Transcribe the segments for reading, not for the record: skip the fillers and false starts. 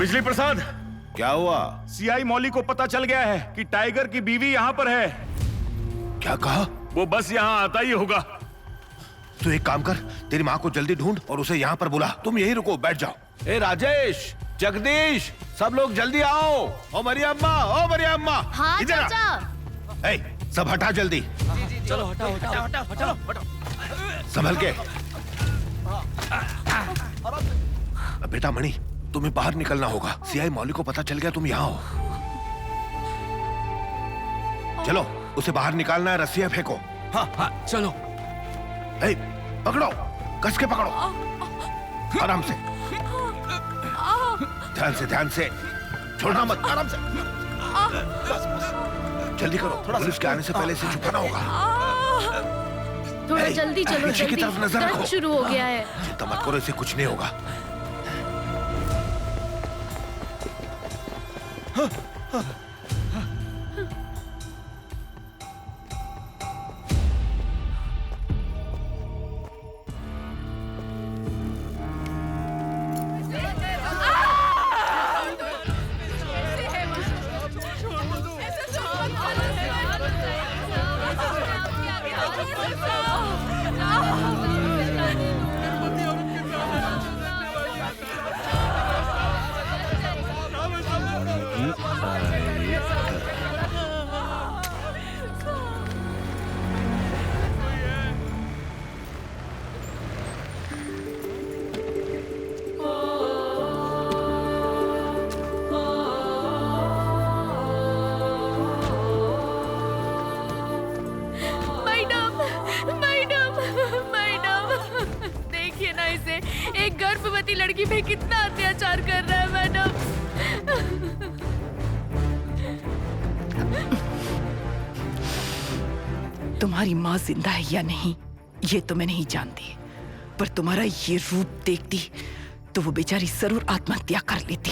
बिजली प्रसाद, क्या हुआ? सीआई मौली को पता चल गया है कि टाइगर की बीवी यहाँ पर है। क्या कहा? वो बस यहाँ आता ही होगा। तू एक काम कर, तेरी माँ को जल्दी ढूंढ और उसे यहाँ पर बुला। तुम यही रुको, बैठ जाओ। ए राजेश, जगदीश, सब लोग जल्दी आओ। ओ मरियम्मा, ओ मरियम्मा, हाँ इधर आ। चाचा। ए, सब हटा जल्दी। चलो हटाओ। संभल के। बेटा मणि, तुम्हें बाहर निकलना होगा। सीआई मौली को पता चल गया तुम यहाँ हो। चलो, उसे बाहर निकालना है। रस्सियां फेंको। हाँ, चलो। ए, पकड़ो, कस के पकड़ो, आराम से, ध्यान से, छोड़ना मत, आराम से। जल्दी करो, पुलिस के आने से पहले इसे छुपाना होगा। थोड़ा जल्दी चलो, पीछे की जल्दी। तरफ नजर दर्द रखो। शुरू हो गया है। चिंता मत करो, इसे कुछ नहीं होगा। देखिए ना इसे, एक गर्भवती लड़की पे कितना अत्याचार कर रहा है मैडम। तुम्हारी माँ जिंदा है या नहीं ये तो मैं नहीं जानती, पर तुम्हारा ये रूप देखती तो वो बेचारी जरूर आत्महत्या कर लेती।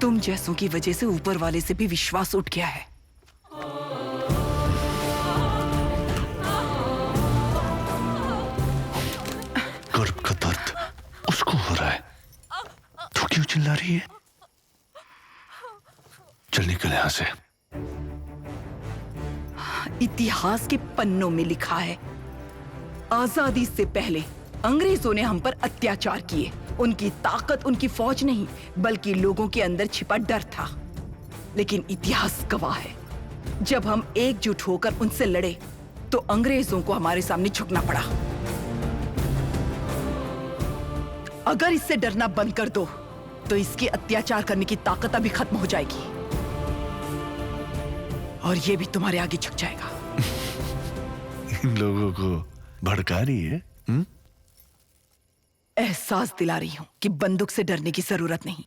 तुम जैसों की वजह से ऊपर वाले से भी विश्वास उठ गया है। गर्भ का दर्द उसको हो रहा है, तू क्यों चिल्ला रही है? चल निकल यहां से। इतिहास के पन्नों में लिखा है, आजादी से पहले अंग्रेजों ने हम पर अत्याचार किए। उनकी ताकत उनकी फौज नहीं बल्कि लोगों के अंदर छिपा डर था। लेकिन इतिहास गवाह है, जब हम एकजुट होकर उनसे लड़े तो अंग्रेजों को हमारे सामने झुकना पड़ा। अगर इससे डरना बंद कर दो तो इसके अत्याचार करने की ताकत अभी खत्म हो जाएगी और ये भी तुम्हारे आगे झुक जाएगा। इन लोगों को भड़का रही है? एहसास दिला रही हूं कि बंदूक से डरने की जरूरत नहीं।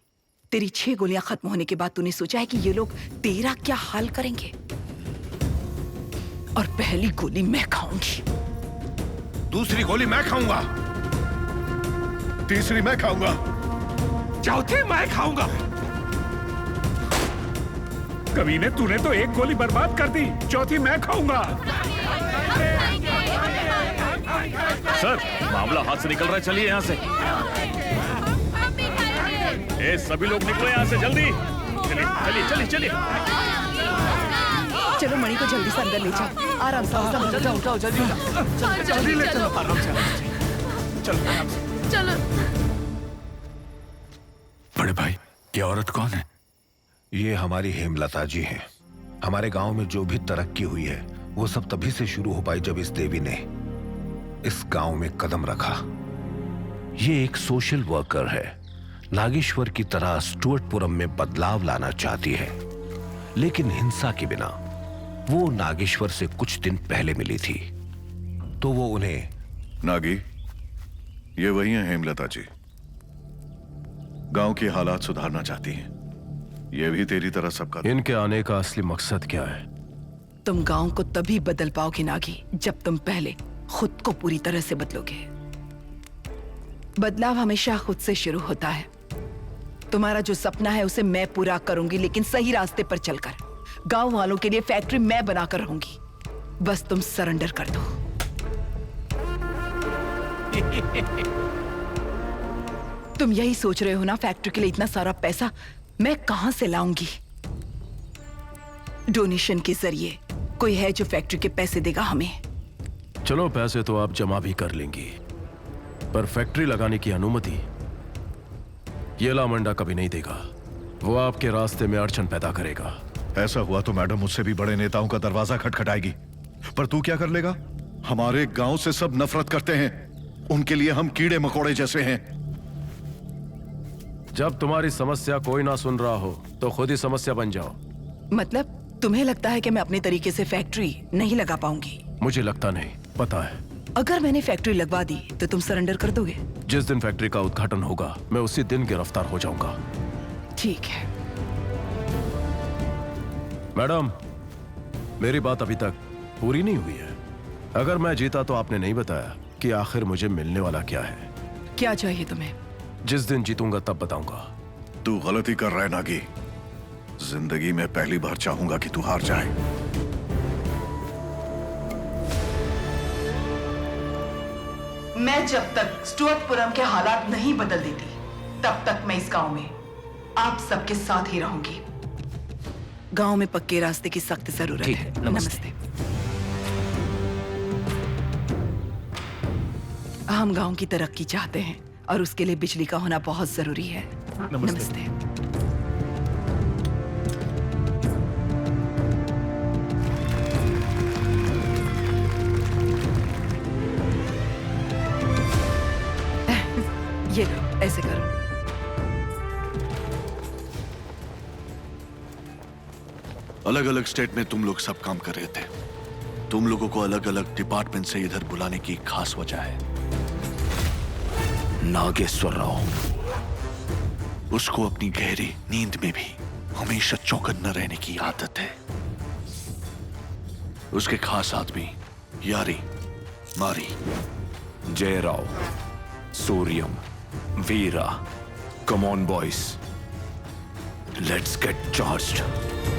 तेरी 6 गोलियां खत्म होने के बाद तूने सोचा है कि ये लोग तेरा क्या हाल करेंगे? और पहली गोली मैं खाऊंगी, दूसरी गोली मैं खाऊंगा, तीसरी मैं खाऊंगा, चौथी मैं खाऊंगा। कमीने, तूने तो एक गोली बर्बाद कर दी, चौथी मैं खाऊंगा। सर, मामला हाथ से निकल रहा है, चलिए यहाँ से। ए, सभी लोग निकलो यहाँ से जल्दी। चलिए। चलो मणि को जल्दी से अंदर ले जाओ। आराम से उठाओ जल्दी ले चलो। आराम से चलो। बड़े भाई, ये औरत कौन है? ये हमारी हेमलता जी हैं। हमारे गांव में जो भी तरक्की हुई है वो सब तभी से शुरू हो पाई जब इस देवी ने इस गांव में कदम रखा। ये एक सोशल वर्कर है, नागेश्वर की तरह स्टुअर्टपुरम में बदलाव लाना चाहती है, लेकिन हिंसा के बिना। वो नागेश्वर से कुछ दिन पहले मिली थी तो वो उन्हें। नागी, ये वही हैं हेमलता जी, गांव के हालात सुधारना चाहती हैं। ये भी तेरी तरह सबका। इनके आने का असली मकसद क्या है? तुम गांव को तभी बदल पाओगे नागी जब तुम पहले खुद को पूरी तरह से बदलोगे। बदलाव हमेशा खुद से शुरू होता है। तुम्हारा जो सपना है उसे मैं पूरा करूंगी, लेकिन सही रास्ते पर चलकर। गांव वालों के लिए फैक्ट्री मैं बनाकर रहूंगी, बस तुम सरेंडर कर दो। तुम यही सोच रहे हो ना, फैक्ट्री के लिए इतना सारा पैसा मैं कहां से लाऊंगी? डोनेशन के जरिए कोई है जो फैक्ट्री के पैसे देगा हमें? चलो पैसे तो आप जमा भी कर लेंगी, पर फैक्ट्री लगाने की अनुमति ये लामंडा कभी नहीं देगा। वो आपके रास्ते में अड़चन पैदा करेगा। ऐसा हुआ तो मैडम मुझसे भी बड़े नेताओं का दरवाजा खटखटाएगी। पर तू क्या कर लेगा? हमारे गांव से सब नफरत करते हैं, उनके लिए हम कीड़े मकोड़े जैसे हैं। जब तुम्हारी समस्या कोई ना सुन रहा हो तो खुद ही समस्या बन जाओ। मतलब तुम्हें लगता है कि मैं अपने तरीके से फैक्ट्री नहीं लगा पाऊंगी? मुझे लगता नहीं, पता है। अगर मैंने फैक्ट्री लगवा दी तो तुम सरेंडर कर दोगे? जिस दिन फैक्ट्री का उद्घाटन होगा मैं उसी दिन गिरफ्तार हो जाऊंगा। ठीक है। मैडम, मेरी बात अभी तक पूरी नहीं हुई है। अगर मैं जीता तो आपने नहीं बताया कि आखिर मुझे मिलने वाला क्या है। क्या चाहिए तुम्हें? जिस दिन जीतूंगा तब बताऊंगा। तू गलती कर रहा है नागी। जिंदगी में पहली बार चाहूंगा कि तू हार जाए। मैं जब तक स्टुअर्टपुरम के हालात नहीं बदल देती तब तक मैं इस गांव में आप सबके साथ ही रहूंगी। गांव में पक्के रास्ते की सख्त जरूरत ठीक है। है, नमस्ते। हम गांव की तरक्की चाहते हैं और उसके लिए बिजली का होना बहुत जरूरी है। नमस्ते। ये लो, ऐसे करो। अलग अलग स्टेट में तुम लोग सब काम कर रहे थे। तुम लोगों को अलग अलग डिपार्टमेंट से इधर बुलाने की खास वजह है। नागेश्वर राव, उसको अपनी गहरी नींद में भी हमेशा चौकन्ना रहने की आदत है। उसके खास आदमी यारी मारी, Jayrao, Suryam, Veera, come on boys, let's get charged.